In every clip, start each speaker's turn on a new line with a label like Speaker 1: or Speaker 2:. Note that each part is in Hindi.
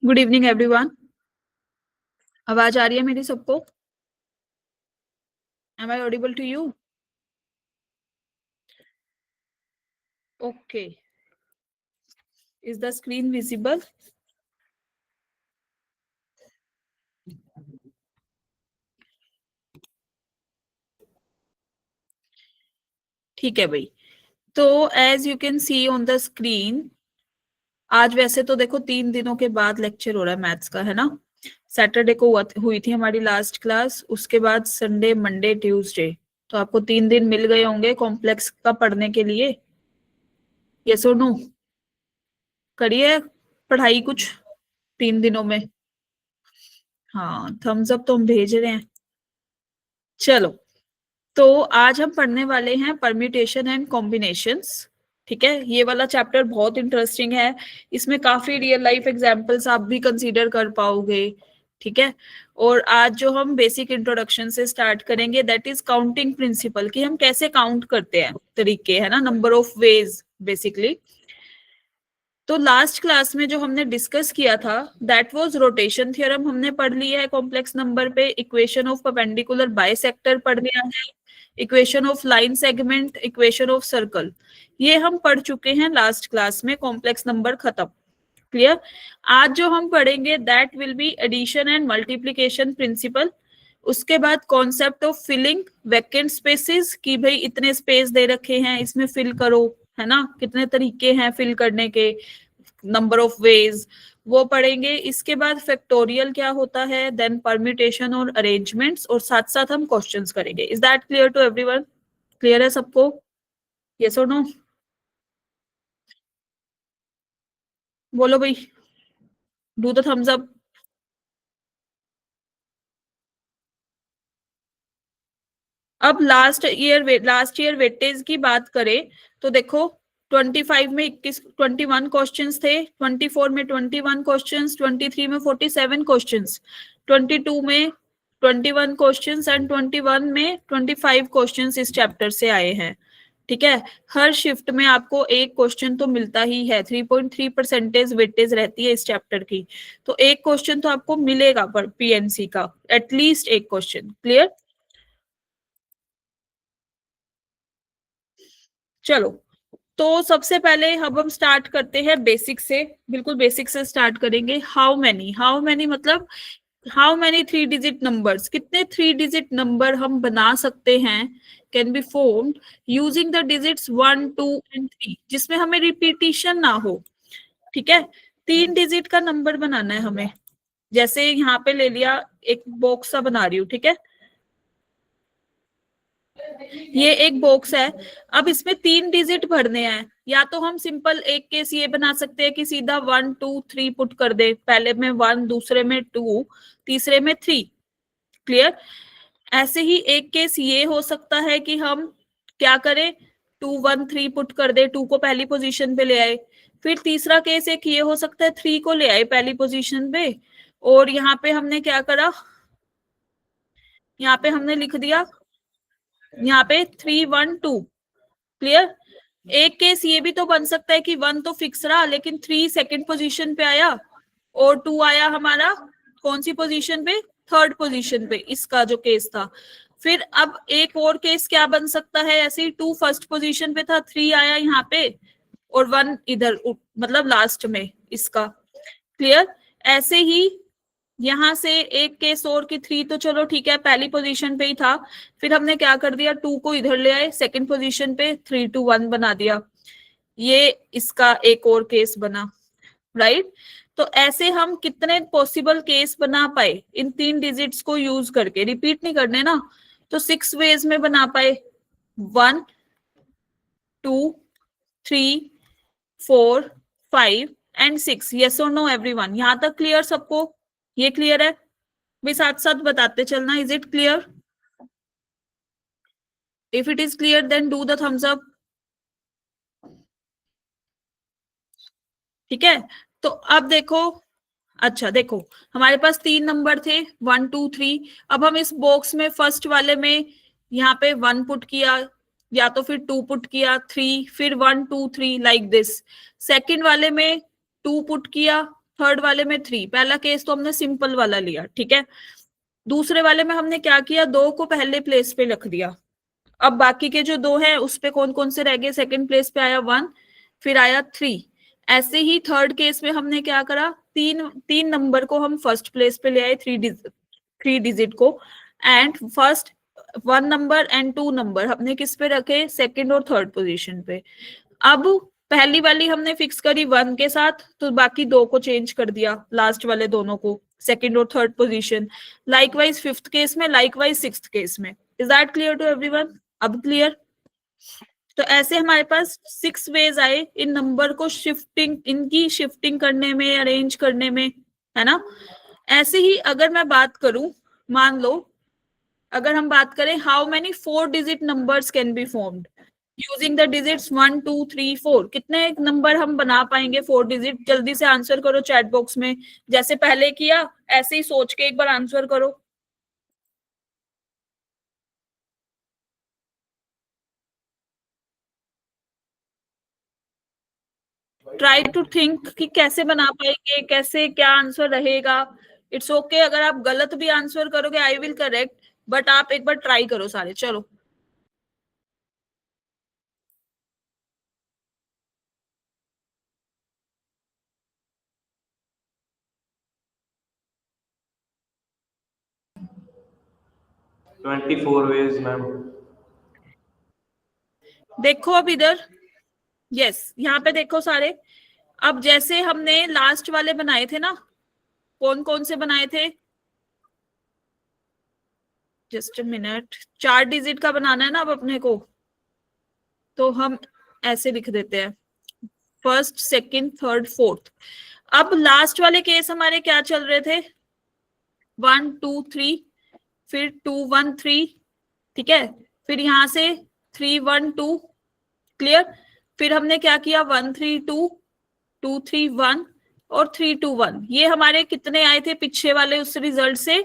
Speaker 1: Good evening everyone. आवाज आ रही है मेरी सबको? Am I audible to you? Okay. Is the screen visible? ठीक है भाई। तो as you can see on the screen, आज वैसे तो देखो 3 दिनों के बाद लेक्चर हो रहा है मैथ्स का, है ना। सैटरडे को हुई थी हमारी लास्ट क्लास, उसके बाद संडे मंडे ट्यूसडे, तो आपको 3 दिन मिल गए होंगे कॉम्प्लेक्स का पढ़ने के लिए। यस और नो? करिए पढ़ाई कुछ 3 दिनों में। हाँ, थम्स अप तो हम भेज रहे हैं। चलो, तो आज हम पढ़ने वाले हैं परम्यूटेशन एंड कॉम्बिनेशंस। ठीक है, ये वाला चैप्टर बहुत इंटरेस्टिंग है। इसमें काफी रियल लाइफ एग्जांपल्स आप भी कंसीडर कर पाओगे। ठीक है। और आज जो हम बेसिक इंट्रोडक्शन से स्टार्ट करेंगे, दैट इज काउंटिंग प्रिंसिपल, कि हम कैसे काउंट करते हैं, तरीके, है ना, नंबर ऑफ वेज बेसिकली। तो लास्ट क्लास में जो हमने डिस्कस किया था, दैट वाज रोटेशन थ्योरम हमने पढ़ लिया है कॉम्प्लेक्स नंबर पे, इक्वेशन ऑफ परपेंडिकुलर बाइसेक्टर पढ़ लिया है, equation of line segment, equation of circle, ये हम पढ़ चुके हैं लास्ट क्लास में। कॉम्प्लेक्स नंबर खत्म। क्लियर? आज जो हम पढ़ेंगे that will be addition and multiplication principle. उसके बाद concept of filling vacant spaces, कि भाई इतने स्पेस दे रखे हैं, इसमें फिल करो, है ना, कितने तरीके हैं फिल करने के, नंबर ऑफ वेज, वो पढ़ेंगे। इसके बाद फैक्टोरियल क्या होता है, देन परम्यूटेशन और अरेंजमेंट्स, और साथ साथ हम क्वेश्चंस करेंगे। Is that clear to everyone? Clear है सबको? यस और नो? बोलो भाई, डू द थम्स अप। अब लास्ट ईयर वेटेज की बात करें तो देखो, 25 में 21 थे, 24 में 21 23 में 47 22 में 21 एंड 21 में 25 इस चैप्टर से आए हैं। ठीक है। हर शिफ्ट में आपको एक क्वेश्चन तो मिलता ही है, 3.3% वेटेज रहती है इस चैप्टर की, तो एक क्वेश्चन तो आपको मिलेगा पर पीएनसी का, एटलीस्ट एक क्वेश्चन। क्लियर? चलो, तो सबसे पहले अब हम स्टार्ट करते हैं बेसिक से, बिल्कुल बेसिक से स्टार्ट करेंगे। हाउ मैनी मतलब हाउ मैनी 3 डिजिट नंबर्स, कितने 3 डिजिट नंबर हम बना सकते हैं, can be formed using the digits 1 2 and 3, जिसमें हमें रिपीटिशन ना हो। ठीक है। 3 डिजिट का नंबर बनाना है हमें। जैसे यहाँ पे ले लिया, एक बॉक्स सा बना रही हूँ, ठीक है, ये एक बॉक्स है। अब इसमें 3 डिजिट भरने हैं, या तो हम सिंपल एक केस ये बना सकते हैं कि सीधा 1 2 3 पुट कर दे, पहले में 1, दूसरे में 2, तीसरे में 3। क्लियर? ऐसे ही एक केस ये हो सकता है कि हम क्या करें, 2 1 3 पुट कर दे, 2 को पहली पोजीशन पे ले आए। फिर तीसरा केस एक ये हो सकता है, 3 को ले आए पहली पोजीशन पे, और यहाँ पे हमने क्या करा, यहाँ पे हमने लिख दिया, यहाँ पे 3 1 2। क्लियर? एक केस ये भी तो बन सकता है कि 1 तो फिक्स रहा, लेकिन 3 सेकंड पोजीशन पे आया, और 2 आया हमारा कौन सी पोजीशन पे, थर्ड पोजीशन पे, इसका जो केस था। फिर अब एक और केस क्या बन सकता है, ऐसे ही 2 फर्स्ट पोजीशन पे था, 3 आया यहाँ पे, और 1 इधर, मतलब लास्ट में इसका। क्लियर? ऐसे ही यहां से एक केस और की 3 तो चलो ठीक है पहली पोजीशन पे ही था, फिर हमने क्या कर दिया, 2 को इधर ले आए सेकंड पोजीशन पे, 3 2 1 बना दिया। ये इसका एक और केस बना। राइट? तो ऐसे हम कितने पॉसिबल केस बना पाए इन 3 डिजिट्स को यूज करके, रिपीट नहीं करने ना, तो 6 वेज में बना पाए, 1 2 3 4 5 एंड 6। यस और नो एवरीवन? यहां तक क्लियर सबको? ये क्लियर है? भी साथ साथ बताते चलना, is it clear? If it is clear then do the thumbs up. ठीक है। तो अब देखो, अच्छा देखो, हमारे पास 3 नंबर थे, 1 2 3। अब हम इस बॉक्स में फर्स्ट वाले में यहाँ पे 1 पुट किया, या तो फिर 2 पुट किया, 3, फिर 1 2 3 लाइक दिस। सेकंड वाले में 2 पुट किया, थर्ड वाले में 3। पहला केस तो हमने सिंपल वाला लिया, ठीक है। दूसरे वाले में हमने क्या किया, 2 को पहले प्लेस पे रख दिया। अब बाकी के जो 2 हैं उस पे कौन कौन से रह गए, सेकंड प्लेस पे आया 1, फिर आया 3। ऐसे ही थर्ड केस में हमने क्या करा, तीन तीन नंबर को हम फर्स्ट प्लेस पे ले आए, 3 डिजिट को, and first 1 number and 2 number हमने किस पे रखे, सेकंड और थर्ड पोजीशन पे। अब पहली वाली हमने फिक्स करी 1 के साथ, तो बाकी 2 को चेंज कर दिया, लास्ट वाले दोनों को, सेकंड और third position. Likewise fifth case में, लाइकवाइज सिक्स्थ केस में। Is that clear to everyone? अब क्लियर? तो ऐसे हमारे पास 6 वेज आए इन नंबर को शिफ्टिंग, इनकी शिफ्टिंग करने में, अरेंज करने में, है ना। ऐसे ही अगर मैं बात करूं, मान लो अगर हम बात करें how many 4 digit numbers can be formed using the digits 1 2 3 4, कितने नंबर हम बना पाएंगे 4 डिजिट? जल्दी से आंसर करो चैट बॉक्स में, जैसे पहले किया ऐसे ही सोच के एक बार आंसर करो। ट्राई टू थिंक कि कैसे बना पाएंगे, कैसे, क्या आंसर रहेगा। इट्स ओके अगर आप गलत भी आंसर करोगे, आई विल करेक्ट, बट आप एक बार ट्राई करो सारे। चलो
Speaker 2: 24 ways मैम।
Speaker 1: देखो अब इधर, यस यहाँ पे देखो सारे। अब जैसे हमने लास्ट वाले बनाए थे ना, कौन कौन से बनाए थे, जस्ट अ मिनट, 4 डिजिट का बनाना है ना अब अपने को, तो हम ऐसे लिख देते हैं, फर्स्ट सेकंड थर्ड फोर्थ। अब लास्ट वाले केस हमारे क्या चल रहे थे, 1 2 3, फिर 2 1 3, ठीक है, फिर यहां से 3 1 2, क्लियर। फिर हमने क्या किया, 1 3 2, 2 3 1 और 3 2 1। ये हमारे कितने आए थे पिछले वाले उस रिजल्ट से,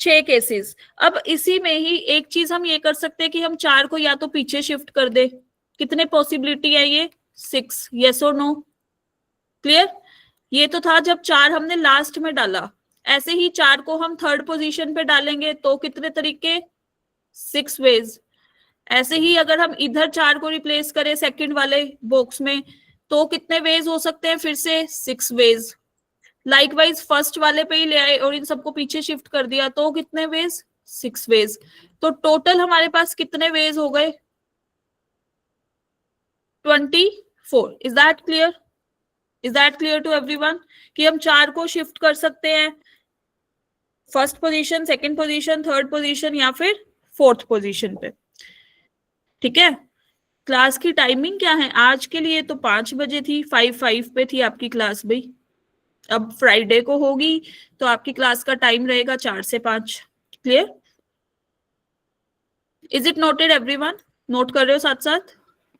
Speaker 1: 6 केसेस। अब इसी में ही एक चीज हम ये कर सकते हैं कि हम 4 को या तो पीछे शिफ्ट कर दे। कितने पॉसिबिलिटी है ये, 6, यस और नो, क्लियर। ये तो था जब 4 हमने लास्ट में डाला, ऐसे ही 4 को हम थर्ड पोजीशन पे डालेंगे तो कितने तरीके, 6 वेज। ऐसे ही अगर हम इधर 4 को रिप्लेस करें सेकंड वाले बॉक्स में, तो कितने वेज हो सकते हैं, फिर से 6 वेज। लाइकवाइज फर्स्ट वाले पे ही ले आए और इन सबको पीछे शिफ्ट कर दिया, तो कितने वेज, 6 वेज। तो टोटल हमारे पास कितने वेज हो गए, 24। Is that clear? Is that clear to everyone कि हम 4 को शिफ्ट कर सकते हैं first position, second position, third position या फिर फोर्थ पोजीशन पे, ठीक है। क्लास की टाइमिंग क्या है आज के लिए, तो 5 बजे थी, 5 पे थी आपकी क्लास भाई। अब फ्राइडे को होगी तो आपकी क्लास का टाइम रहेगा 4 से 5, clear. Is it noted everyone? Note कर रहे हो साथ साथ,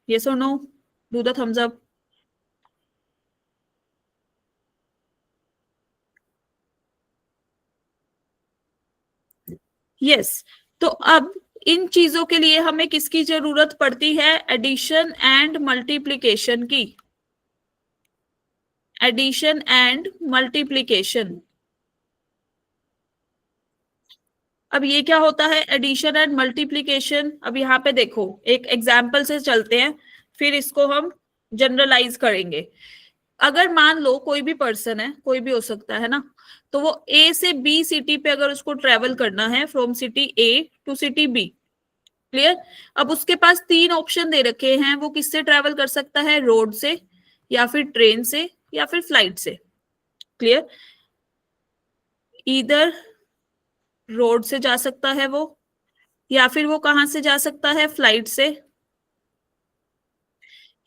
Speaker 1: यस और no, do the thumbs up. Yes. तो अब इन चीजों के लिए हमें किसकी जरूरत पड़ती है, एडिशन एंड मल्टीप्लीकेशन की, एडिशन एंड मल्टीप्लीकेशन। अब ये क्या होता है, एडिशन एंड मल्टीप्लीकेशन? अब यहाँ पे देखो एक एग्जाम्पल से चलते हैं, फिर इसको हम जनरलाइज करेंगे। अगर मान लो कोई भी पर्सन है, कोई भी हो सकता है ना, तो वो ए से बी सिटी पे अगर उसको ट्रेवल करना है, from city A to city B, clear. अब उसके पास 3 ऑप्शन दे रखे हैं, वो किससे ट्रेवल कर सकता है, रोड से, या फिर ट्रेन से, या फिर फ्लाइट से, क्लियर। इधर रोड से जा सकता है वो, या फिर वो कहां से जा सकता है, फ्लाइट से,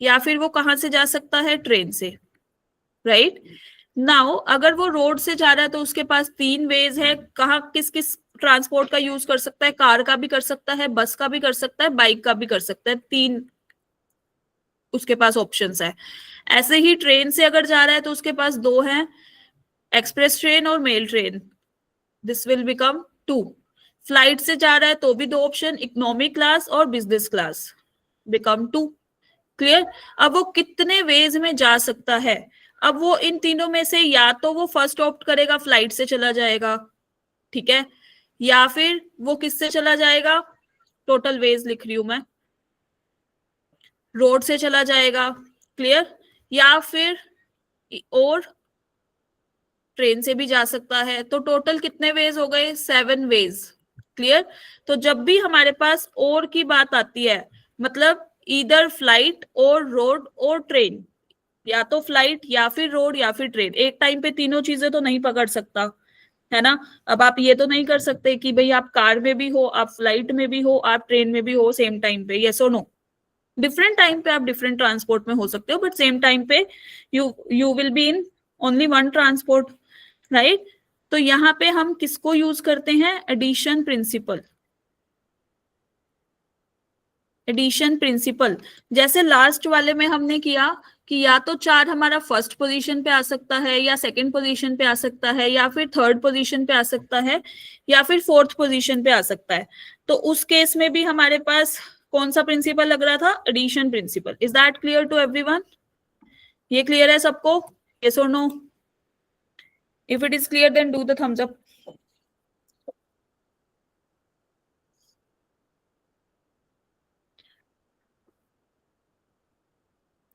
Speaker 1: या फिर वो कहां से जा सकता है, ट्रेन से, राइट। नाउ अगर वो रोड से जा रहा है तो उसके पास 3 वेज है, कहाँ किस किस ट्रांसपोर्ट का यूज कर सकता है, कार का भी कर सकता है, बस का भी कर सकता है, बाइक का भी कर सकता है, 3 उसके पास ऑप्शंस है। ऐसे ही ट्रेन से अगर जा रहा है तो उसके पास 2 हैं, एक्सप्रेस ट्रेन और mail train, this will become 2। Flight से जा रहा है तो भी 2 ऑप्शन, इकोनॉमी क्लास और बिजनेस क्लास, बिकम 2, क्लियर। अब वो कितने वेज में जा सकता है, अब वो इन तीनों में से या तो वो फर्स्ट ऑप्ट करेगा, फ्लाइट से चला जाएगा, ठीक है, या फिर वो किससे चला जाएगा, टोटल वेज लिख रही हूं मैं, रोड से चला जाएगा, क्लियर, या फिर और ट्रेन से भी जा सकता है। तो टोटल कितने वेज हो गए, 7 वेज, क्लियर। तो जब भी हमारे पास और की बात आती है, मतलब इधर फ्लाइट और रोड और ट्रेन, या तो फ्लाइट या फिर रोड या फिर ट्रेन, एक टाइम पे तीनों चीजें तो नहीं पकड़ सकता, है ना। अब आप ये तो नहीं कर सकते कि भाई आप कार में भी हो, आप फ्लाइट में भी हो, आप ट्रेन में भी हो सेम टाइम पे, यस और नो। डिफरेंट टाइम पे आप डिफरेंट ट्रांसपोर्ट में हो सकते हो, बट सेम टाइम पे you will be in only one transport, right. तो यहाँ पे हम किसको यूज करते हैं, एडिशन प्रिंसिपल। एडिशन प्रिंसिपल, जैसे लास्ट वाले में हमने किया कि या तो 4 हमारा फर्स्ट पोजीशन पे आ सकता है, या सेकंड पोजीशन पे आ सकता है, या फिर थर्ड पोजीशन पे आ सकता है, या फिर फोर्थ पोजीशन पे आ सकता है। तो उस केस में भी हमारे पास कौन सा प्रिंसिपल लग रहा था, addition principle. Is that clear to everyone? ये क्लियर है सबको, यस और no? If it is clear then do the thumbs up.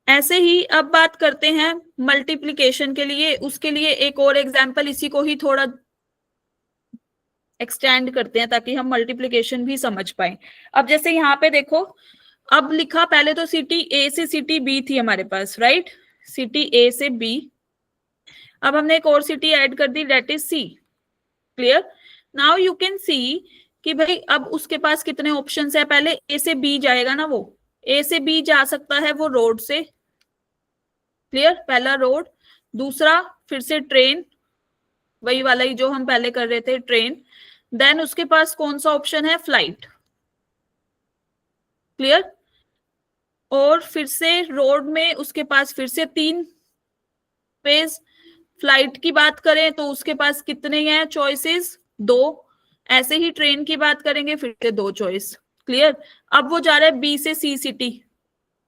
Speaker 1: ऐसे ही अब बात करते हैं मल्टीप्लिकेशन के लिए, उसके लिए एक और एग्जांपल, इसी को ही थोड़ा एक्सटेंड करते हैं ताकि हम मल्टीप्लिकेशन भी समझ पाए। अब जैसे यहाँ पे देखो, अब लिखा पहले तो सिटी ए से सिटी बी थी हमारे पास, राइट, सिटी ए से बी। अब हमने एक और सिटी ऐड कर दी, that is C, clear. Now you can see कि भाई अब उसके पास कितने ऑप्शंस है, पहले ए से बी जाएगा ना, वो ए से बी जा सकता है वो रोड से, क्लियर, पहला रोड, दूसरा फिर से ट्रेन, वही वाला ही जो हम पहले कर रहे थे, ट्रेन। देन उसके पास कौन सा ऑप्शन है, फ्लाइट, क्लियर। और फिर से रोड में उसके पास फिर से 3 वेज। फ्लाइट की बात करें तो उसके पास कितने हैं चॉइसेस, 2। ऐसे ही ट्रेन की बात करेंगे फिर से 2 चॉइस, क्लियर। अब वो जा रहा है बी से सी सिटी,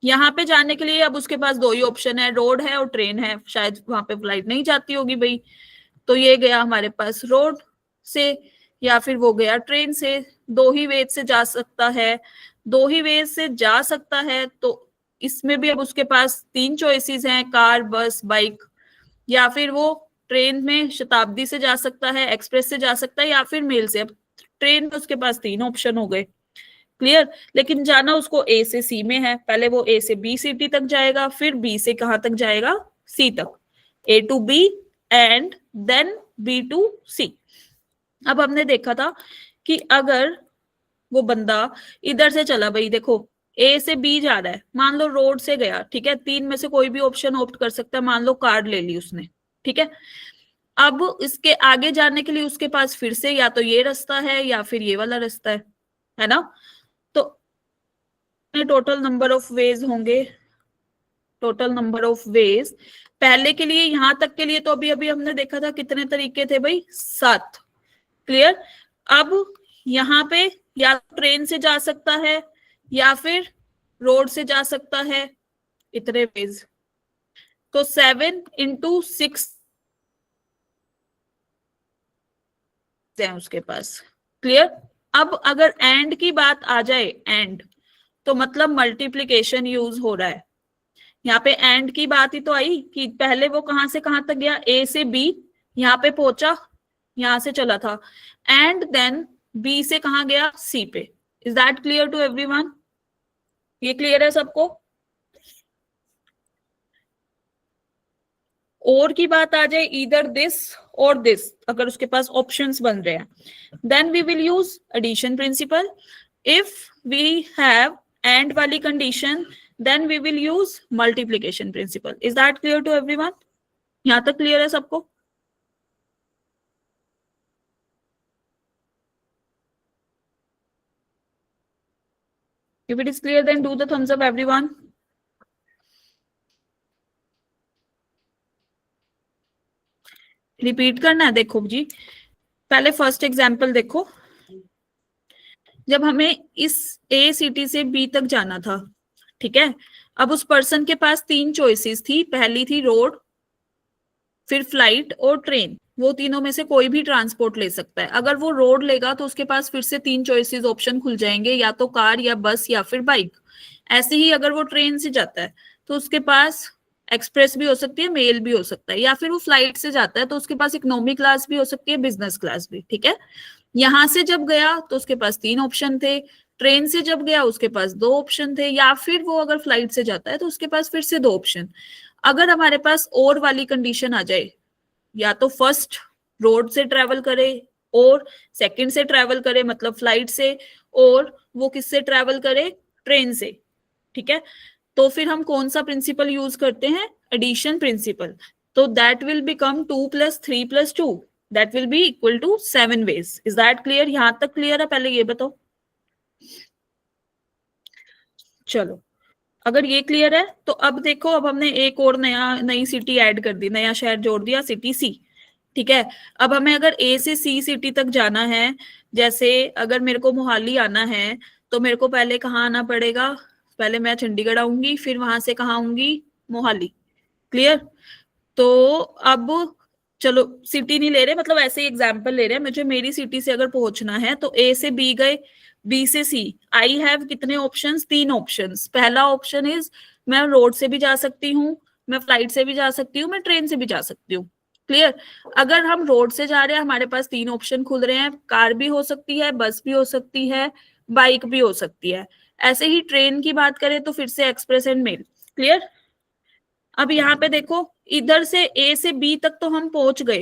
Speaker 1: यहाँ पे जाने के लिए अब उसके पास 2 ही ऑप्शन है, रोड है और ट्रेन है, शायद वहां पे फ्लाइट नहीं जाती होगी भाई। तो ये गया हमारे पास रोड से, या फिर वो गया ट्रेन से। 2 ही वेज से जा सकता है, 2 ही वेज से जा सकता है, तो इसमें भी अब उसके पास 3 चॉइसेस हैं, कार, बस, बाइक, या फिर वो ट्रेन में शताब्दी से जा सकता है, एक्सप्रेस से जा सकता है, या फिर मेल से। अब ट्रेन में उसके पास 3 ऑप्शन हो गए, क्लियर। लेकिन जाना उसको ए से सी में है, पहले वो ए से बी सिटी तक जाएगा, फिर बी से कहां तक जाएगा, सी तक, A to B and then B to C. अब हमने देखा था कि अगर वो बंदा इधर से चला, भाई देखो ए से बी जा रहा है, मान लो रोड से गया, ठीक है, 3 में से कोई भी ऑप्शन ऑप्ट कर सकता है, मान लो कार ले ली उसने, ठीक है। अब इसके आगे जाने के लिए उसके पास फिर से या तो ये रास्ता है या फिर ये वाला रास्ता है ना। तो टोटल नंबर ऑफ वेज होंगे, टोटल नंबर ऑफ वेज पहले के लिए, यहां तक के लिए तो अभी अभी हमने देखा था कितने तरीके थे भाई, 7, क्लियर। अब यहाँ पे या तो ट्रेन से जा सकता है या फिर रोड से जा सकता है, इतने वेज। तो 7 इंटू 6 है उसके पास, क्लियर। अब अगर एंड की बात आ जाए, एंड तो मतलब मल्टीप्लीकेशन यूज हो रहा है। यहाँ पे एंड की बात ही तो आई कि पहले वो कहां से कहां तक गया, ए से बी, यहाँ पे पहुंचा, यहां से चला था, एंड देन बी से कहा गया, सी पे। Is that clear to everyone? ये क्लियर है सबको? और की बात आ जाए, इधर दिस और दिस, अगर उसके पास ऑप्शंस बन रहे हैं, then we will use addition principle. If we have and वाली condition, then we will use multiplication principle. Is that clear to everyone? यहां तक क्लियर है सबको? If it is clear, then do the thumbs up, everyone. Repeat करना है, देखो जी, पहले फर्स्ट एग्जाम्पल देखो। जब हमें इस ए सिटी से बी तक जाना था, ठीक है, अब उस पर्सन के पास 3 चॉइसेस थी, पहली थी रोड, फिर फ्लाइट और ट्रेन, वो तीनों में से कोई भी ट्रांसपोर्ट ले सकता है। अगर वो रोड लेगा तो उसके पास फिर से 3 चॉइसेस ऑप्शन खुल जाएंगे, या तो कार या बस या फिर बाइक। ऐसे ही अगर वो ट्रेन से जाता है तो उसके पास एक्सप्रेस भी हो सकती है, मेल भी हो सकता है, या फिर वो फ्लाइट से जाता है तो उसके पास इकोनॉमी क्लास भी हो सकती है, बिजनेस क्लास भी। ठीक है, यहां से जब गया तो उसके पास 3 ऑप्शन थे, ट्रेन से जब गया उसके पास 2 ऑप्शन थे, या फिर वो अगर फ्लाइट से जाता है तो उसके पास फिर से 2 ऑप्शन। अगर हमारे पास और वाली कंडीशन आ जाए, या तो फर्स्ट रोड से ट्रेवल करे, और सेकंड से ट्रेवल करे मतलब फ्लाइट से, और वो किससे ट्रेवल करे, ट्रेन से। ठीक है, तो फिर हम कौन सा प्रिंसिपल यूज करते हैं, एडिशन प्रिंसिपल। तो that will become 2 + 3 + 2, that will be equal to 7 ways. Is that clear? यहां तक क्लियर है? पहले ये बताओ। चलो, अगर ये क्लियर है तो अब देखो, अब हमने एक और नई सिटी ऐड कर दी, नया शहर जोड़ दिया, सिटी सी। ठीक है, अब हमें अगर ए से सी सिटी तक जाना है, जैसे अगर मेरे को मोहाली आना है तो मेरे को पहले कहाँ आना पड़ेगा, पहले मैं चंडीगढ़ आऊंगी, फिर वहां से कहाँ आऊंगी, मोहाली। क्लियर? तो अब चलो सिटी नहीं ले रहे, मतलब ऐसे ही एग्जांपल ले रहे हैं, मुझे मेरी सिटी से अगर पहुंचना है तो ए से बी गए, बी से सी। आई हैव कितने ऑप्शंस, 3 ऑप्शंस। पहला ऑप्शन इज मैं रोड से भी जा सकती हूँ, मैं फ्लाइट से भी जा सकती हूँ, मैं ट्रेन से भी जा सकती हूँ। क्लियर? अगर हम रोड से जा रहे हैं, हमारे पास 3 ऑप्शन खुल रहे हैं, कार भी हो सकती है, बस भी हो सकती है, बाइक भी हो सकती है। ऐसे ही ट्रेन की बात करें तो फिर से एक्सप्रेस एंड मेल। क्लियर? अब यहाँ पे देखो, इधर से ए से बी तक तो हम पहुंच गए,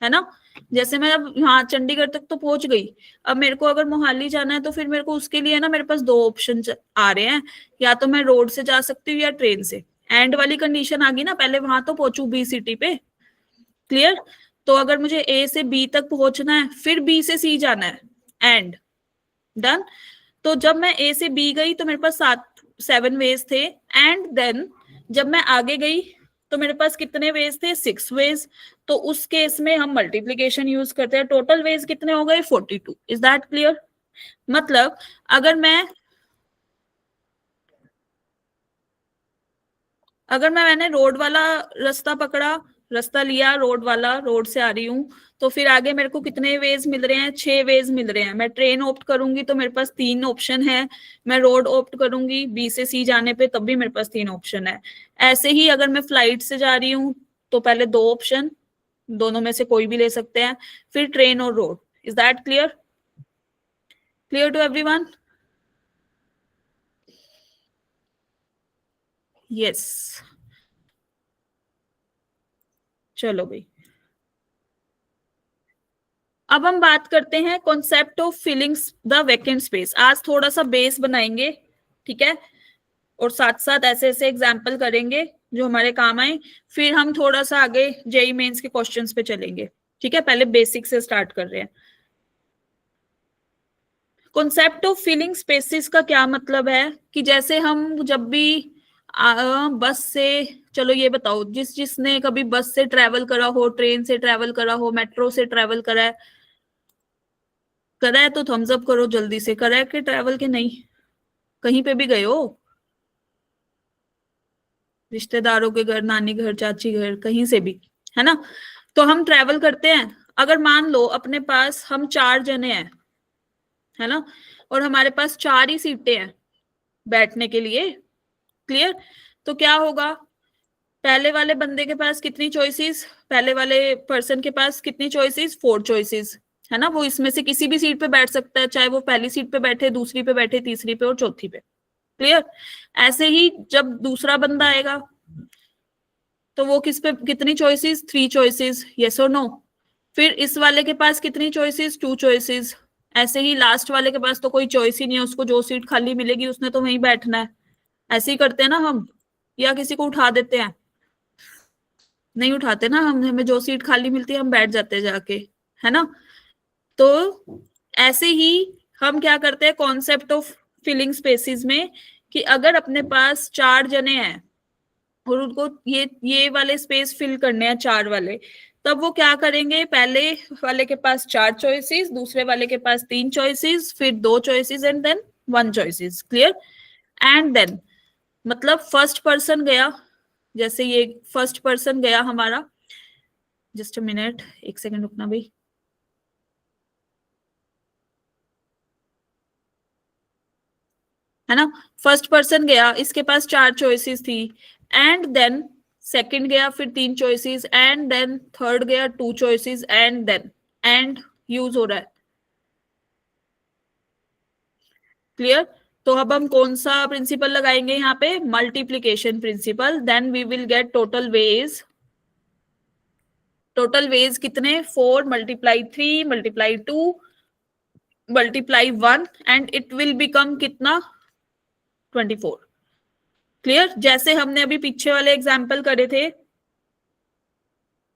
Speaker 1: है ना। जैसे मैं अब यहाँ चंडीगढ़ तक तो पहुंच गई, अब मेरे को अगर मोहाली जाना है तो फिर मेरे को उसके लिए ना मेरे पास 2 ऑप्शन आ रहे हैं, या तो मैं रोड से जा सकती हूँ या ट्रेन से। एंड वाली कंडीशन आ गई ना, पहले वहां तो पहुंचू बी सिटी पे। क्लियर? तो अगर मुझे ए से बी तक पहुंचना है, फिर बी से सी जाना है, एंड डन। तो जब मैं ए से बी गई तो मेरे पास 7 वेज थे, एंड देन जब मैं आगे गई तो मेरे पास कितने वेज थे, 6 वेज। तो उस केस में हम मल्टीप्लीकेशन यूज करते हैं, टोटल वेज कितने हो गए, 42। Is that clear? मतलब अगर मैंने रोड वाला रास्ता पकड़ा, रास्ता लिया रोड वाला, रोड से आ रही हूँ, तो फिर आगे मेरे को कितने वेज मिल रहे हैं, 6 वेज मिल रहे हैं। मैं ट्रेन ऑप्ट करूंगी तो मेरे पास 3 ऑप्शन है, मैं रोड ऑप्ट करूंगी बी से सी जाने पे तब भी मेरे पास 3 ऑप्शन है। ऐसे ही अगर मैं फ्लाइट से जा रही हूँ तो पहले 2 ऑप्शन, दोनों में से कोई भी ले सकते हैं, फिर ट्रेन और road. Is that clear? Clear to everyone? Yes. चलो भाई, अब हम बात करते हैं concept of filling the vacant space. आज थोड़ा सा बेस बनाएंगे, ठीक है, और साथ साथ ऐसे ऐसे एग्जाम्पल करेंगे जो हमारे काम आए। फिर हम थोड़ा सा आगे जेई मेंस के क्वेश्चंस पे चलेंगे। ठीक है, पहले बेसिक से स्टार्ट कर रहे हैं। कॉन्सेप्ट ऑफ फिलिंग स्पेसिस का क्या मतलब है कि जैसे हम जब भी बस से, चलो ये बताओ, जिसने कभी बस से ट्रेवल करा हो, ट्रेन से ट्रेवल करा हो, मेट्रो से ट्रेवल करा है तो थम्स अप करो जल्दी से, करा है कि ट्रेवल के नहीं, कहीं पे भी गए हो, रिश्तेदारों के घर, नानी घर, चाची घर, कहीं से भी, है ना। तो हम ट्रेवल करते हैं, अगर मान लो अपने पास हम 4 जने हैं, है ना, और हमारे पास 4 ही सीटें हैं बैठने के लिए। क्लियर? तो क्या होगा, पहले वाले बंदे के पास कितनी चॉइसेस, पहले वाले पर्सन के पास कितनी चॉइसेस, 4 चॉइसेस, है ना। वो इसमें से किसी भी सीट पे बैठ सकता है, चाहे वो पहली सीट पे बैठे, दूसरी पे बैठे, तीसरी पे और चौथी पे। क्लियर? ऐसे ही जब दूसरा बंदा आएगा तो वो किस पे कितनी चॉइसेस, 3 चॉइसेस, यस और नो। फिर इस वाले के पास कितनी चॉइसेस, 2 चॉइसेस। ऐसे ही लास्ट वाले के पास तो कोई चॉइस ही नहीं है, उसको जो सीट खाली मिलेगी उसने तो वहीं बैठना है। ऐसे ही करते हैं ना हम, या किसी को उठा देते हैं, नहीं उठाते ना हम, हमें जो सीट खाली मिलती है हम बैठ जाते हैं जाके, है ना। तो ऐसे ही हम क्या करते हैं कॉन्सेप्ट ऑफ फिलिंग स्पेसिस में, कि अगर अपने पास 4 जने हैं और उनको ये वाले स्पेस फिल करने हैं, 4 वाले, तब वो क्या करेंगे, पहले वाले के पास 4 चॉइसेस, दूसरे वाले के पास 3 चॉइसेस, फिर 2 choices, and then 1 choices. Clear? And then मतलब फर्स्ट पर्सन गया, जैसे ये फर्स्ट पर्सन गया हमारा, जस्ट अ मिनट, एक सेकंड रुकना भाई। है ना, फर्स्ट पर्सन गया, इसके पास 4 चॉइसेस थी, एंड देन सेकंड गया, फिर 3 चॉइसेस, एंड देन थर्ड गया 2 choices, and then and use हो रहा है। क्लियर? तो अब हम कौन सा प्रिंसिपल लगाएंगे यहाँ पे? Multiplication principle. Then we will get total ways. Total ways कितने? 4 multiply 3 multiply 2 multiply 1 and it will become कितना? 24। क्लियर? जैसे हमने अभी पीछे वाले एग्जाम्पल करे थे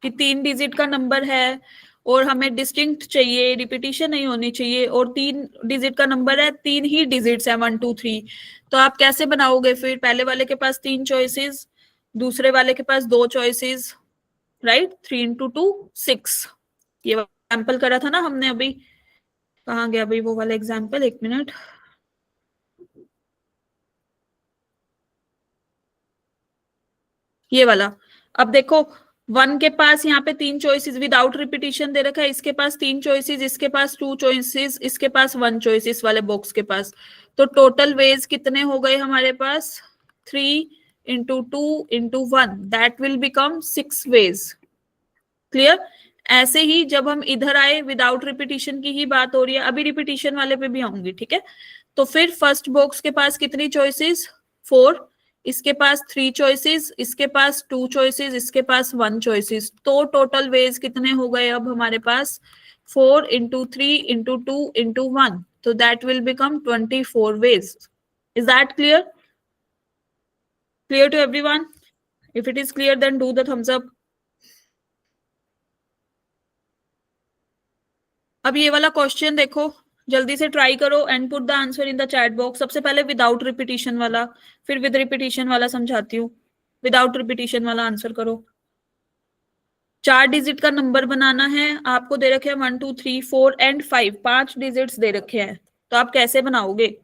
Speaker 1: कि 3 डिजिट का नंबर है और हमें डिस्टिंक्ट चाहिए, रिपीटिशन नहीं होनी चाहिए, और 3 डिजिट का नंबर है, 3 ही डिजिट्स है, 1 2 3। तो आप कैसे बनाओगे फिर? पहले वाले के पास 3 चॉइसेस, दूसरे वाले के पास 2 चॉइसेस, राइट? 3 इंटू 2 6। ये एग्जाम्पल करा था ना हमने अभी। कहाँ गया भाई वो वाला एग्जाम्पल? एक मिनट। ये वाला। अब देखो, 1 के पास यहाँ पे 3 चॉइसेस विदाउट रिपीटिशन दे रखा है, इसके पास 3 चॉइसेस, इसके पास 2 चॉइसेस, इसके पास 1 चॉइसेस वाले बॉक्स के पास। तो टोटल वेज कितने हो गए हमारे पास? 3 into 2 into 1, that will become 6 ways. Clear? ऐसे ही जब हम इधर आए, विदाउट रिपीटिशन की ही बात हो रही है, अभी रिपीटिशन वाले पे भी आऊंगी, ठीक है? तो फिर फर्स्ट बॉक्स के पास कितनी चॉइसेस? 4। इसके पास 3 चॉइसेस, इसके पास 2 चॉइसेस, इसके पास 1 चॉइसेस। तो टोटल वेज कितने हो गए अब हमारे पास? 4 इंटू 3 इंटू 2 इंटू 1, तो that will become 24 ways. Is that clear? Clear to everyone? If it is clear then do the thumbs up. अब ये वाला क्वेश्चन देखो, जल्दी से ट्राई करो and put the answer in the chat box. सबसे पहले विदाउट रिपीटिशन वाला, फिर विद रिपीटिशन वाला समझाती हूँ। विदाउट रिपीटिशन वाला आंसर करो। 4 डिजिट का नंबर बनाना है आपको, दे रखे हैं 1 2 3 4 एंड 5, 5 डिजिट्स दे रखे हैं, तो आप कैसे बनाओगे?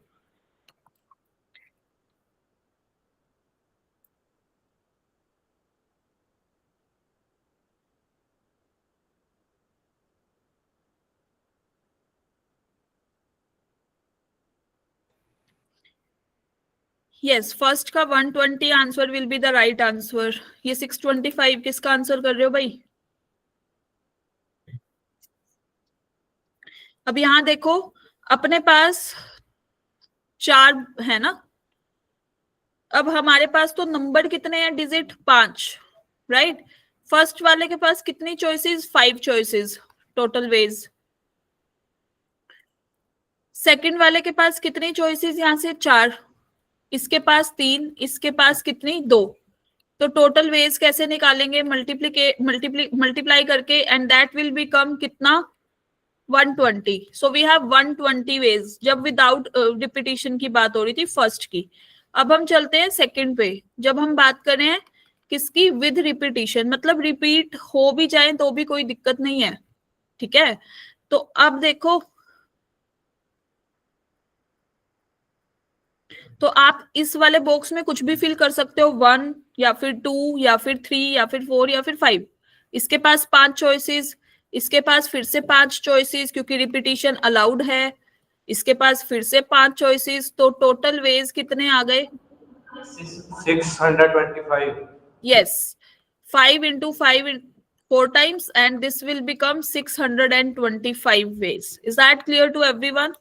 Speaker 1: यस, फर्स्ट का 120 answer will be the right answer. ये 625 किसका आंसर कर रहे हो भाई? अब यहां देखो, अपने पास 4 है ना। अब हमारे पास तो नंबर कितने हैं? Digit 5, right? फर्स्ट वाले के पास कितनी choices? 5 choices total ways. Second वाले के पास कितनी चॉइसेस? यहां से 4, इसके पास 3, इसके पास कितनी? 2। तो टोटल वेज कैसे निकालेंगे? मल्टीप्लाई करके, एंड दैट विल बिकम कितना? 120। सो वी हैव 120 वेज, जब विदाउट रिपीटिशन की बात हो रही थी फर्स्ट की। अब हम चलते हैं सेकंड पे, जब हम बात करें हैं किसकी? विद रिपीटिशन, मतलब रिपीट हो भी जाए तो भी कोई दिक्कत नहीं है, ठीक है? तो अब देखो, तो आप इस वाले बॉक्स में कुछ भी फिल कर सकते हो, 1 या फिर 2 या फिर 3 या फिर 4 या फिर 5। इसके पास 5 चॉइसेस, इसके पास फिर से 5 चॉइसेस क्योंकि रिपीटिशन अलाउड है, इसके पास फिर से 5 चॉइसेस। तो टोटल वेज कितने आ गए?
Speaker 2: 625।
Speaker 1: Yes, 5 into 5 4 times, and this will become 625 ways. Is that clear to everyone?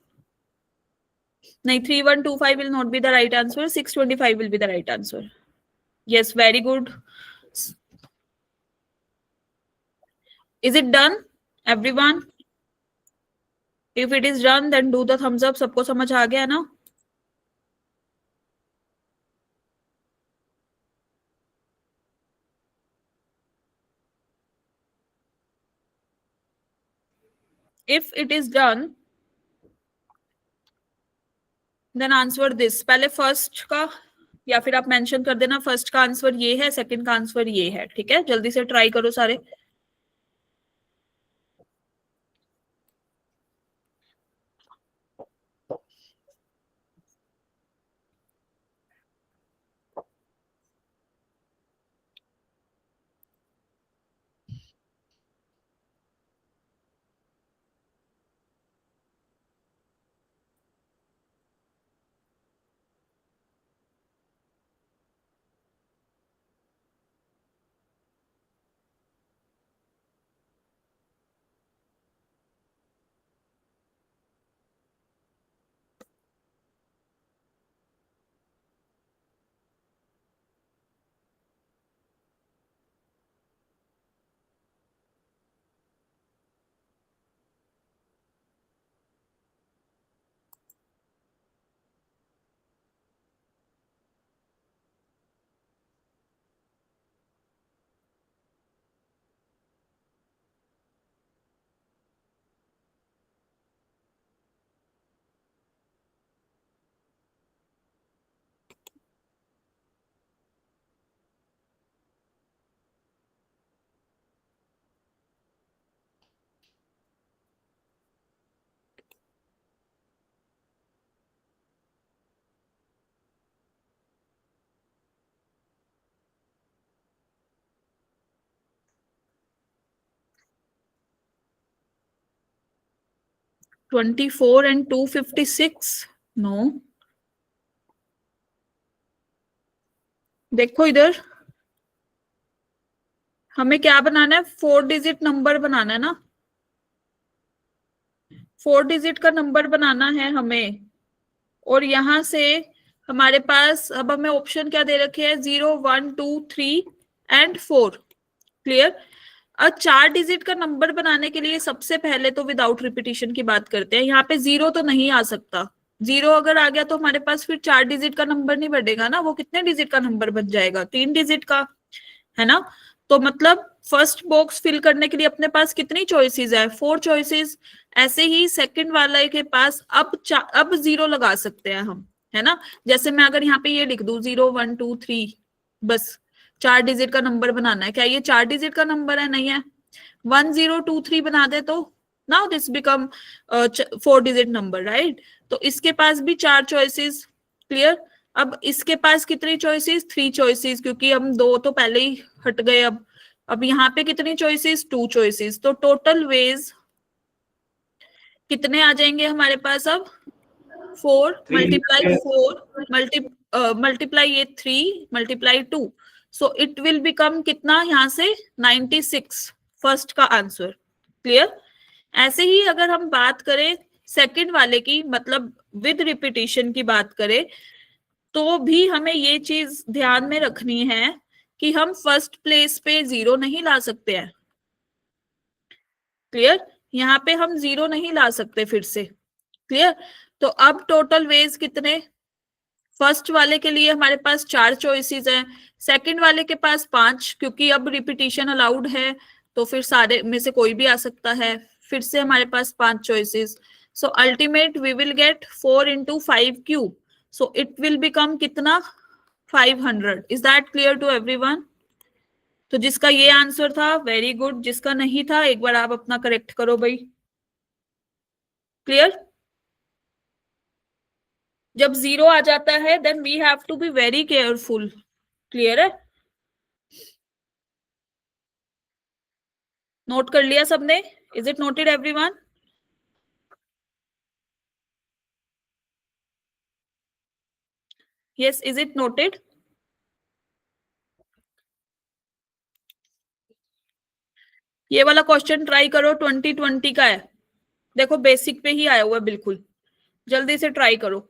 Speaker 1: नहीं, 3125 will not be the right answer, 625 will be the right answer. Yes, very good. Is it done, everyone? If it is done, then do the thumbs up. सबको समझ आ गया ना? If it is done, then answer this. पहले फर्स्ट का, या फिर आप मेंशन कर देना फर्स्ट का आंसर ये है, सेकंड का आंसर ये है, ठीक है? जल्दी से ट्राई करो सारे। 24 and 256, नो। देखो इधर, हमें क्या बनाना है, 4 डिजिट नंबर बनाना है ना, 4 डिजिट का नंबर बनाना है हमें। और यहां से हमारे पास अब हमें ऑप्शन क्या दे रखे हैं, 0 1 2 3 एंड 4। क्लियर। अब 4 डिजिट का नंबर बनाने के लिए सबसे पहले तो विदाउट रिपीटिशन की बात करते हैं। यहाँ पे 0 तो नहीं आ सकता, 0 अगर आ गया तो हमारे पास फिर 4 डिजिट का नंबर नहीं बढ़ेगा ना, वो कितने डिजिट का नंबर बन जाएगा, 3 डिजिट का, है ना। तो मतलब फर्स्ट बॉक्स फिल करने के लिए अपने पास कितनी चॉइसेस है, 4 चॉइसेस। ऐसे ही सेकंड वाले के पास अब 0 लगा सकते हैं हम, है ना। जैसे मैं अगर यहाँ पे ये लिख दूं 0 1 2 3, बस 4 डिजिट का नंबर बनाना है, क्या ये 4 डिजिट का नंबर है, नहीं है। 1023 बना दे तो now this become 4 digit number, right. तो इसके पास भी 4 चॉइसेस। क्लियर। अब इसके पास कितनी चॉइसेस, 3 चॉइसेस, क्योंकि हम 2 तो पहले ही हट गए। अब यहाँ पे कितनी चॉइसेस, 2 चॉइसेस। तो टोटल वेज कितने आ जाएंगे हमारे पास अब, 4 मल्टीप्लाई 4 मल्टीप्लाई ये 3 multiply 2, so it will become कितना यहाँ से, 96, फर्स्ट का आंसर। क्लियर। ऐसे ही अगर हम बात करें सेकंड वाले की, मतलब विद रिपीटिशन की बात करें, तो भी हमें ये चीज ध्यान में रखनी है कि हम फर्स्ट प्लेस पे 0 नहीं ला सकते हैं। क्लियर। यहाँ पे हम 0 नहीं ला सकते फिर से। क्लियर। तो अब टोटल वेज कितने, फर्स्ट वाले के लिए हमारे पास 4 चॉइसेस हैं, सेकंड वाले के पास 5, क्योंकि अब रिपीटिशन अलाउड है, तो फिर सारे में से कोई भी आ सकता है। फिर से हमारे पास 5 choices. So ultimate we will get 4 into 5 cube, so it will become कितना, 500। Is that clear to everyone. तो जिसका ये आंसर था वेरी गुड, जिसका नहीं था एक बार आप अपना करेक्ट करो भाई। क्लियर। जब 0 आ जाता है then we have to be very careful. Clear है। नोट कर लिया सबने, is it noted everyone. Yes, is it noted. ये वाला क्वेश्चन ट्राई करो, 2020 का है। देखो बेसिक पे ही आया हुआ है बिल्कुल, जल्दी से ट्राई करो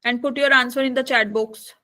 Speaker 1: and put your answer in the chat box.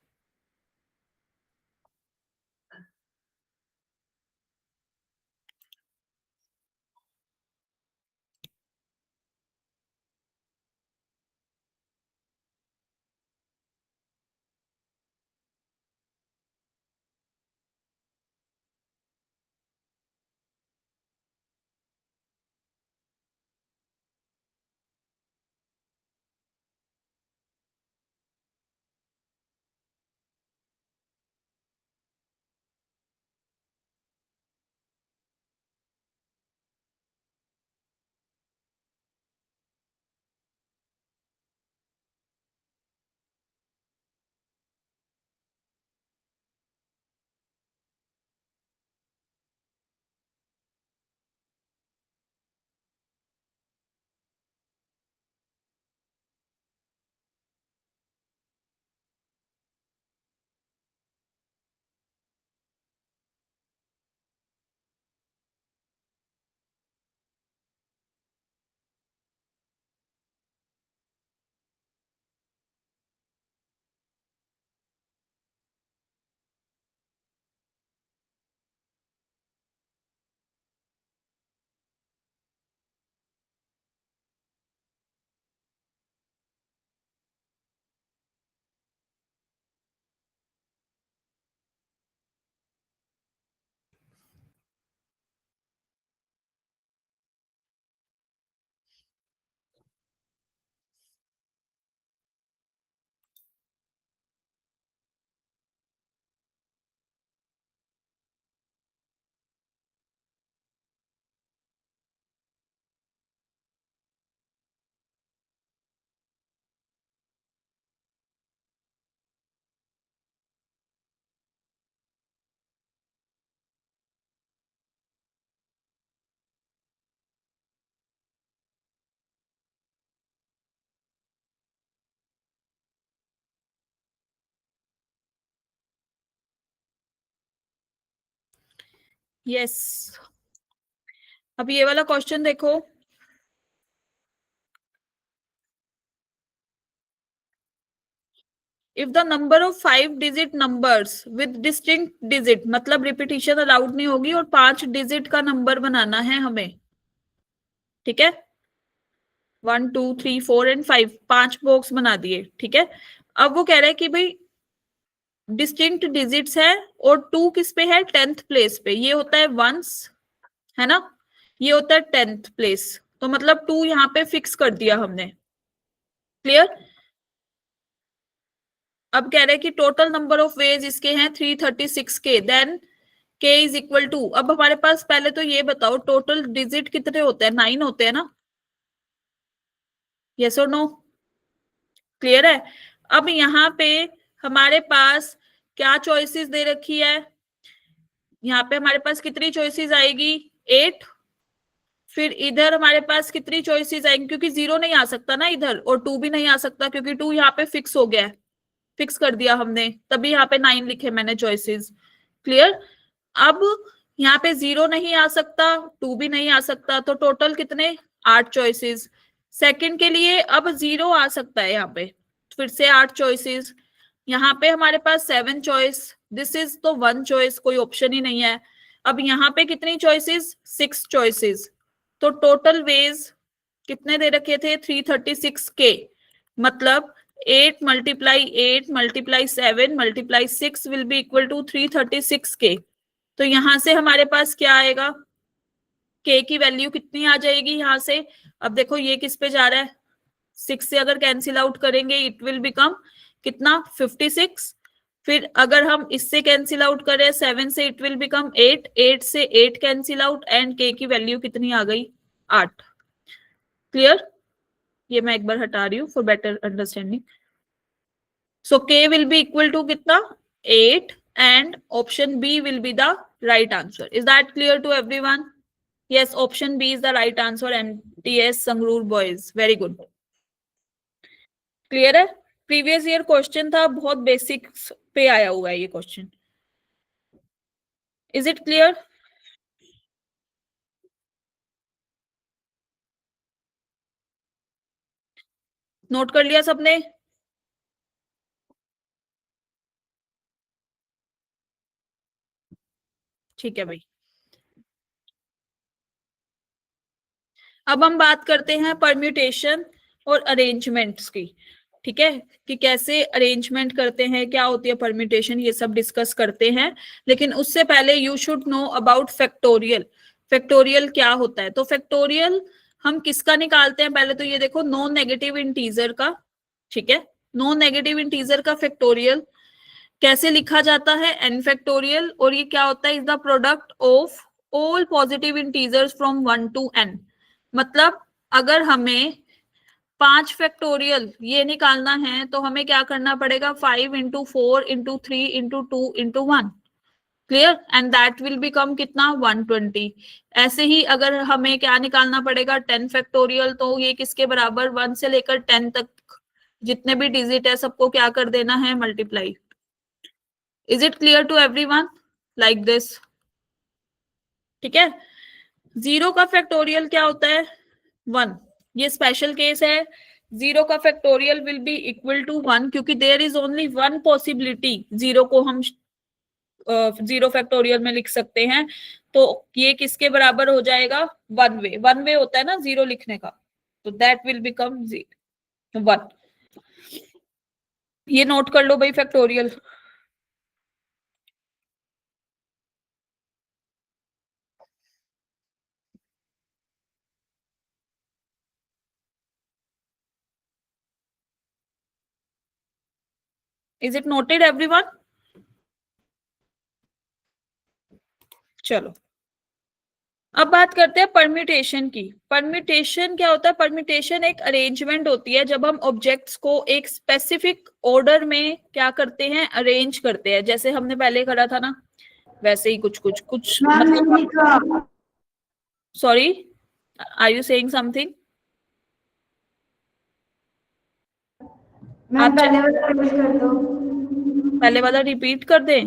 Speaker 1: Yes. अब ये वाला क्वेश्चन देखो, if the number of 5 digit numbers with distinct digit, मतलब रिपीटिशन अलाउड नहीं होगी और 5 डिजिट का नंबर बनाना है हमें, ठीक है। 1 2 3 4 एंड 5, 5 बॉक्स बना दिए, ठीक है। अब वो कह रहा है कि भाई डिस्टिंक्ट डिजिट्स है और 2 किस पे है, 10th प्लेस पे, ये होता है वंस, है ना, ये होता है 10th प्लेस, तो मतलब 2 यहाँ पे फिक्स कर दिया हमने। क्लियर। अब कह रहे हैं कि टोटल नंबर ऑफ वेज इसके हैं 336 के, देन के इज इक्वल टू, अब हमारे पास पहले तो ये बताओ टोटल डिजिट कितने होते हैं, 9 होते हैं ना, यस और नो, क्लियर है। अब यहाँ पे हमारे पास क्या चॉइसेस दे रखी है, यहाँ पे हमारे पास कितनी चॉइसेस आएगी, 8। फिर इधर हमारे पास कितनी चॉइसेस आएंगी, क्योंकि 0 नहीं आ सकता ना इधर, और 2 भी नहीं आ सकता क्योंकि 2 यहाँ पे फिक्स हो गया है, फिक्स कर दिया हमने, तभी यहाँ पे 9 लिखे मैंने चॉइसेस। क्लियर। अब यहाँ पे 0 नहीं आ सकता, 2 भी नहीं आ सकता, तो टोटल कितने, 8 चॉइसेस। सेकंड के लिए अब 0 आ सकता है यहाँ पे, फिर से 8 चॉइसेस। यहाँ पे हमारे पास 7 चॉइस, दिस इज तो 1 चॉइस, कोई ऑप्शन ही नहीं है। अब यहाँ पे कितनी चॉइसेस, 6 चॉइसेस, तो टोटल वेज कितने दे रखे थे, 336 के, मतलब 8 × 8 × 7 × 6 विल बी इक्वल टू 336 के। तो यहां से हमारे पास क्या आएगा, के की वैल्यू कितनी आ जाएगी यहां से, अब देखो ये किस पे जा रहा है, 6 से अगर कैंसिल आउट करेंगे इट विल बिकम कितना, 56। फिर अगर हम इससे कैंसिल आउट करें 7 से, इट विल बिकम 8, 8 से 8 कैंसिल आउट, एंड के की वैल्यू कितनी आ गई, 8। क्लियर। ये मैं एक बार हटा रही हूँ फॉर बेटर अंडरस्टैंडिंग। सो के विल बी इक्वल टू कितना, 8, and option B will be the right answer. Is that clear to everyone? Yes, option B is the right answer, MTS Sangrur boys, very good. Clear है। प्रीवियस ईयर क्वेश्चन था, बहुत बेसिक्स पे आया हुआ है ये क्वेश्चन। Is it clear? नोट कर लिया सबने? ठीक है भाई। अब हम बात करते हैं परम्यूटेशन और अरेंजमेंट्स की, ठीक है, कि कैसे अरेंजमेंट करते हैं, क्या होती है परम्यूटेशन, ये सब डिस्कस करते हैं। लेकिन उससे पहले you should know about factorial. Factorial क्या होता है, तो फैक्टोरियल हम किसका निकालते हैं, पहले तो ये देखो नॉन नेगेटिव इंटीजर का, ठीक है, नॉन नेगेटिव इंटीजर का फैक्टोरियल कैसे लिखा जाता है, एन फैक्टोरियल, और ये क्या होता है, is the product of all positive integers from 1 to n। मतलब अगर हमें 5 फैक्टोरियल ये निकालना है तो हमें क्या करना पड़ेगा, 5 × 4 × 3 × 2 × 1। Clear, and that will become कितना, 120। ऐसे ही अगर हमें क्या निकालना पड़ेगा, 10 फैक्टोरियल, तो ये किसके बराबर, 1 से लेकर 10 तक जितने भी डिजिट है सबको क्या कर देना है, multiply. Is it clear to everyone like this? ठीक है। 0 का फैक्टोरियल क्या होता है, 1, ये स्पेशल केस है। 0 का factorial will be equal to 1, क्योंकि there is only one possibility 0 को हम 0 फैक्टोरियल में लिख सकते हैं। तो ये किसके बराबर हो जाएगा, 1 वे, 1 वे होता है ना 0 लिखने का, तो दैट विल बिकम 1। ये नोट कर लो भाई factorial. Is it noted everyone? चलो, अब बात करते हैं परम्यूटेशन की। परम्यूटेशन क्या होता है, परम्यूटेशन एक अरेंजमेंट होती है जब हम ऑब्जेक्ट्स को एक स्पेसिफिक ऑर्डर में क्या करते हैं, अरेंज करते हैं, जैसे हमने पहले करा था ना, वैसे ही कुछ कुछ कुछ मतलब। Sorry, are you saying something? आप पहले वाला रिपीट कर दें,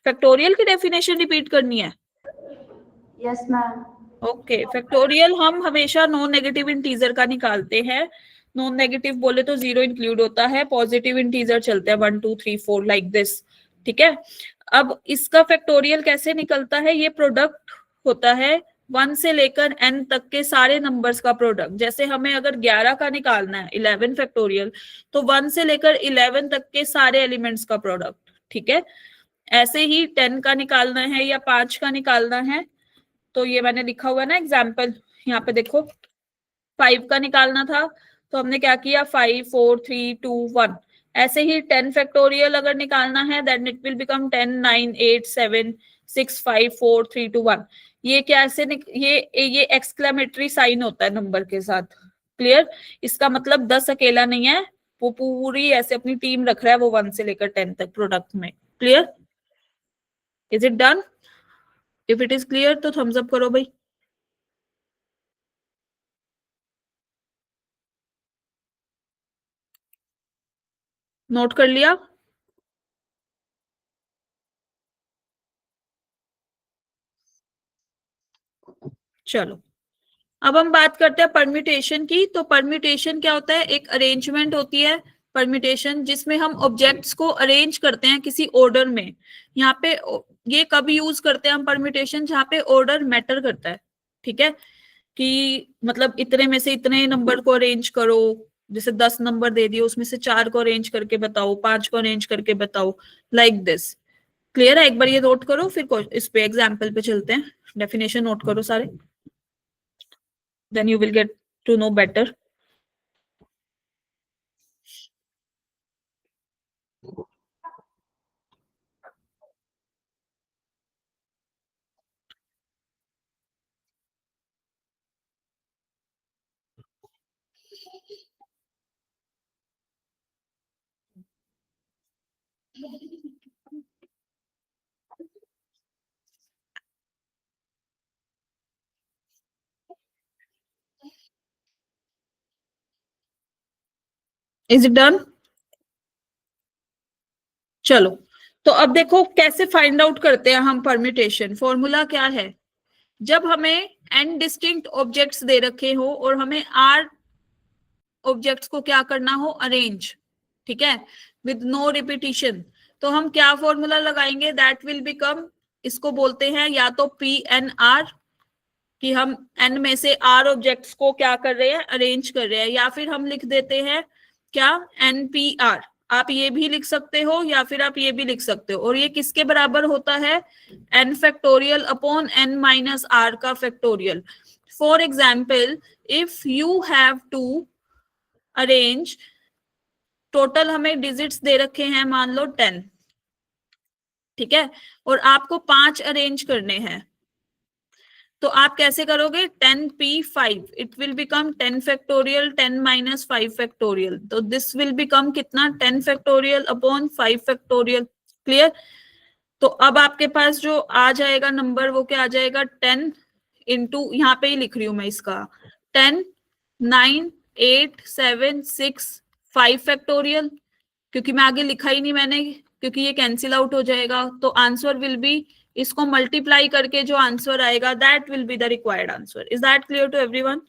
Speaker 1: फैक्टोरियल की डेफिनेशन रिपीट करनी है।
Speaker 2: Yes ma'am.
Speaker 1: ओके, फैक्टोरियल हम हमेशा नॉन नेगेटिव इंटीजर का निकालते हैं। नॉन नेगेटिव बोले तो 0 इंक्लूड होता है, पॉजिटिव इंटीजर चलते हैं 1 2 3 4 लाइक दिस। ठीक है, अब इसका फैक्टोरियल कैसे निकलता है? ये प्रोडक्ट होता है 1 से लेकर n तक के सारे नंबर्स का प्रोडक्ट। जैसे हमें अगर 11 का निकालना है 11 फैक्टोरियल, तो 1 से लेकर 11 तक के सारे एलिमेंट्स का प्रोडक्ट। ठीक है, ऐसे ही 10 का निकालना है या 5 का निकालना है, तो ये मैंने लिखा हुआ है ना एग्जाम्पल, यहाँ पे देखो 5 का निकालना था तो हमने क्या किया, 5 4 3 2 1। ऐसे ही 10 फैक्टोरियल अगर निकालना है देन इट विल बिकम 10 9 8 7 6 5 4 3 2 1। ये कैसे ये एक्सक्लेमेटरी साइन होता है नंबर के साथ। क्लियर? इसका मतलब 10 अकेला नहीं है, वो पूरी ऐसे अपनी टीम रख रहा है, वो 1 से लेकर 10 तक प्रोडक्ट में। Clear? Is it done? If it is clear तो थम्स अप करो भाई। नोट कर लिया? चलो, अब हम बात करते हैं परम्यूटेशन की। तो परम्यूटेशन क्या होता है? एक अरेंजमेंट होती है परम्यूटेशन, जिसमें हम ऑब्जेक्ट्स को अरेंज करते हैं किसी ऑर्डर में। यहाँ पे ये कब यूज करते हैं हम परम्यूटेशन? जहाँ पे ऑर्डर मैटर करता है। ठीक है, कि मतलब इतने में से इतने नंबर को अरेंज करो, जैसे 10 नंबर दे दिए, उसमें से 4 को अरेंज करके बताओ, 5 को अरेंज करके बताओ, लाइक दिस। क्लियर है? एक बार ये नोट करो, फिर इस पे एग्जाम्पल पे चलते हैं। डेफिनेशन नोट करो सारे, then you will get to know better. Is it done? चलो, तो अब देखो कैसे फाइंड आउट करते हैं हम परम्यूटेशन। फॉर्मूला क्या है? जब हमें n डिस्टिंक्ट ऑब्जेक्ट्स दे रखे हो और हमें r ऑब्जेक्ट्स को क्या करना हो, अरेंज, ठीक है, विद नो रिपीटिशन, तो हम क्या फॉर्मूला लगाएंगे? दैट विल बिकम, इसको बोलते हैं या तो पी एन आर, कि हम n में से r ऑब्जेक्ट्स को क्या कर रहे हैं, अरेंज कर रहे हैं, या फिर हम लिख देते हैं क्या, npr। आप ये भी लिख सकते हो या फिर आप ये भी लिख सकते हो। और ये किसके बराबर होता है? n factorial upon n minus r का factorial. For example, if you have to arrange, total हमें डिजिट्स दे रखे हैं मान लो 10, ठीक है, और आपको 5 अरेंज करने हैं, तो आप कैसे करोगे? 10p5, it will become 10 factorial 10 minus 5 factorial, तो दिस विल बिकम कितना, 10 फैक्टोरियल अपॉन 5 फैक्टोरियल। क्लियर? तो अब आपके पास जो आ जाएगा नंबर, वो क्या आ जाएगा, 10 इंटू, यहाँ पे ही लिख रही हूं मैं इसका, 10 9 8 7 6 5 फैक्टोरियल, क्योंकि मैं आगे लिखा ही नहीं मैंने, क्योंकि ये कैंसिल आउट हो जाएगा। तो आंसर विल बी, इसको मल्टीप्लाई करके जो आंसर आएगा that will be the required answer. Is that clear to everyone?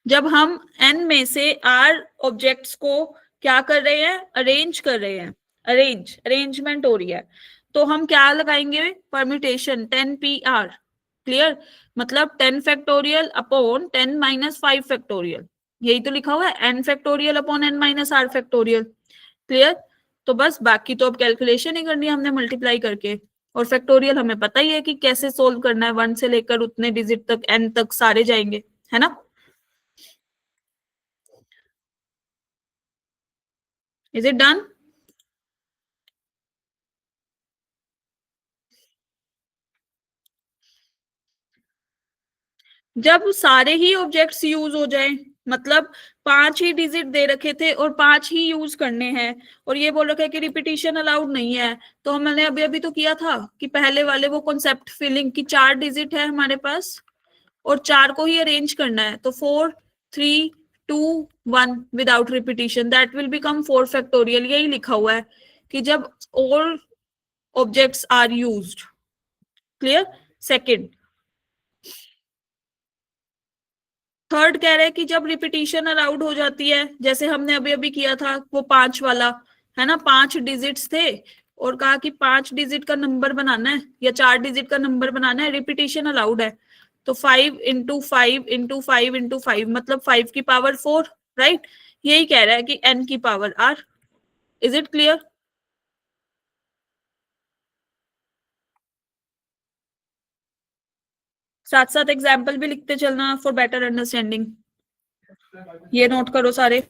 Speaker 1: जब हम n में से r ऑब्जेक्ट्स को क्या कर रहे हैं, अरेंज कर रहे हैं, अरेंजमेंट हो रही है, तो हम क्या लगाएंगे, परम्यूटेशन 10pr। क्लियर? मतलब 10 फैक्टोरियल अपॉन 10 माइनस 5 फैक्टोरियल, यही तो लिखा हुआ है, n factorial upon n minus r factorial. Clear? तो बस बाकी तो अब कैलकुलेशन ही करनी है हमने मल्टीप्लाई करके, और फैक्टोरियल हमें पता ही है कि कैसे सोल्व करना है, 1 से लेकर उतने डिजिट तक n तक सारे जाएंगे, है ना? Is it done? जब सारे ही ऑब्जेक्ट्स यूज हो जाए, मतलब 5 ही डिजिट दे रखे थे और 5 ही यूज करने हैं, और ये बोल रखा है कि रिपीटिशन अलाउड नहीं है, तो हमने अभी अभी तो किया था कि पहले वाले वो कॉन्सेप्ट फिलिंग की, 4 डिजिट है हमारे पास और 4 को ही अरेंज करना है, तो 4 3 2 1 without repetition, that will become 4 factorial. यही लिखा हुआ है कि जब all objects are used. Clear. Second. Third कह रहे हैं कि जब रिपीटिशन अलाउड हो जाती है, जैसे हमने अभी अभी किया था वो 5 वाला, है ना, 5 डिजिट्स थे और कहा कि 5 डिजिट का नंबर बनाना है या 4 डिजिट का नंबर बनाना है, रिपीटिशन अलाउड है. तो 5 × 5 × 5 × 5 मतलब 5 की पावर 4, राइट. यही कह रहा है कि n की power r. Is it clear? साथ साथ एग्जाम्पल भी लिखते चलना फॉर बेटर अंडरस्टैंडिंग. ये नोट करो सारे.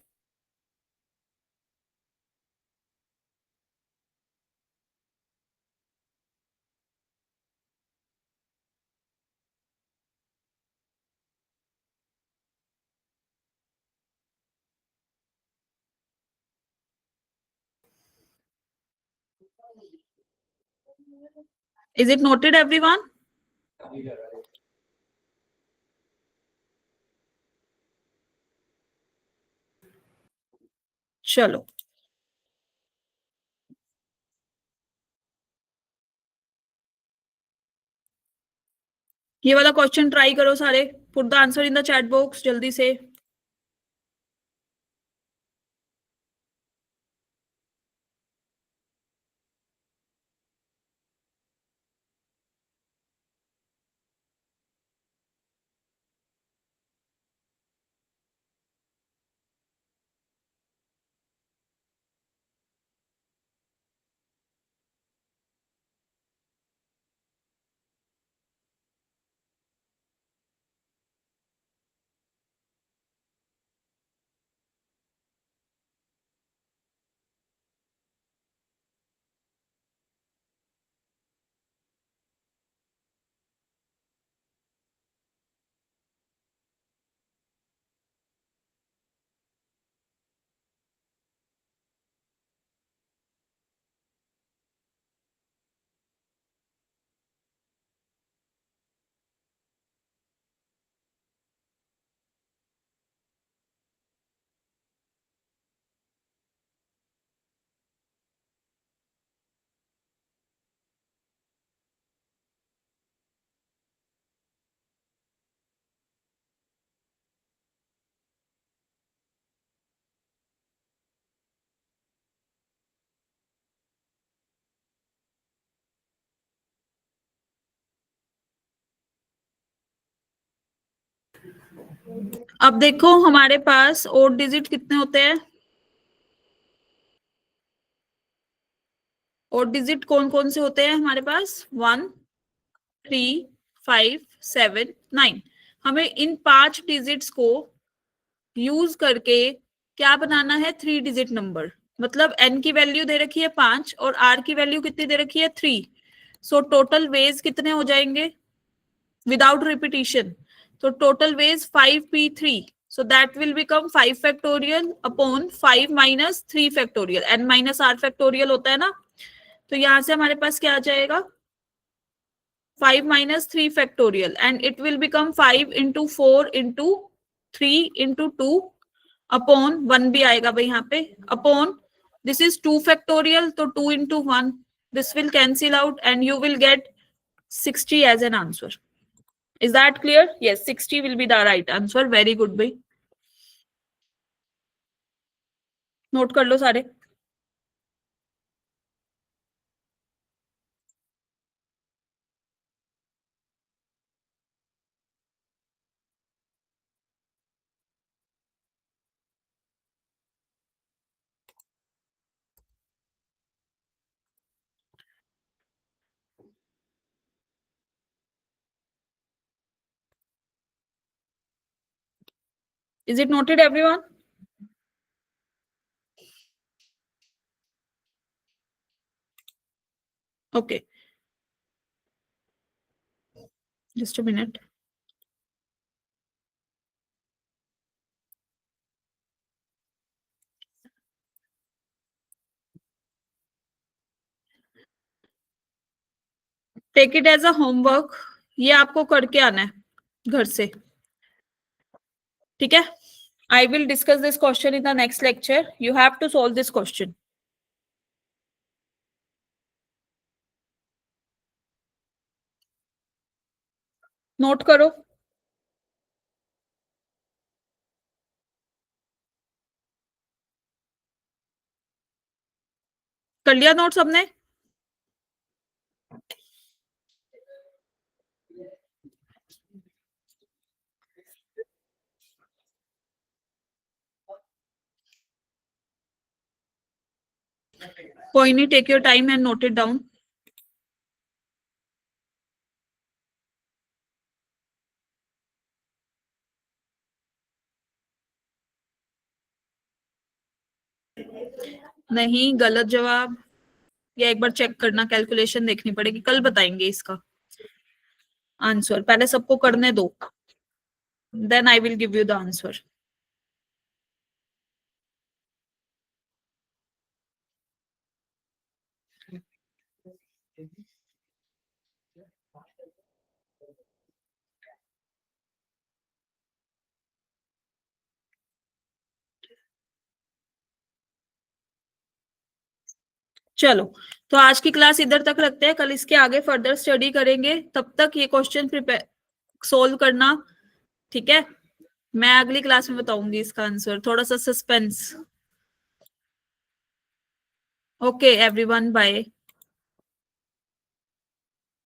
Speaker 1: Is it noted everyone? चलो. ये वाला क्वेश्चन ट्राई करो सारे. Put the answer in the chat box जल्दी से. अब देखो हमारे पास ओड डिजिट कितने होते हैं. ओड डिजिट कौन कौन से होते हैं हमारे पास? 1, 3, 5, 7, 9. हमें इन 5 डिजिट्स को यूज करके क्या बनाना है? 3 डिजिट नंबर. मतलब n की वैल्यू दे रखी है 5 और r की वैल्यू कितनी दे रखी है? 3. सो टोटल वेज कितने हो जाएंगे विदाउट रिपीटिशन? तो total ways 5p3. So that will become 5 factorial upon 5 minus 3 factorial. n minus r factorial होता है ना. तो यहां से हमारे पास क्या आ जाएगा? 5 minus 3 factorial and it will become 5 into 4 into 3 into 2 upon 1 भी आएगा भाई यहाँ पे upon this is 2 factorial तो 2 into 1 this will cancel out and you will get 60 as an answer. Is that clear? Yes, 60 will be the right answer. Very good भाई. नोट कर लो सारे. Is it noted everyone? Okay, just a minute. Take it as a homework. ये आपको करके आना है घर से. ठीक है. I will discuss this question in the next lecture. You have to solve this question. Note करो। कर लिया नोट सबने? कोई नहीं, take your time and note it down. नहीं, गलत जवाब। या एक बार चेक करना, कैलकुलेशन देखनी पड़ेगी, कल बताएंगे इसका आंसर। पहले सबको करने दो, then I will give you the answer. चलो, तो आज की क्लास इधर तक रखते हैं, कल इसके आगे फर्दर स्टडी करेंगे। तब तक ये क्वेश्चन प्रिपेयर सोल्व करना, ठीक है? मैं अगली क्लास में बताऊंगी इसका आंसर, थोड़ा सा सस्पेंस। Okay everyone, bye.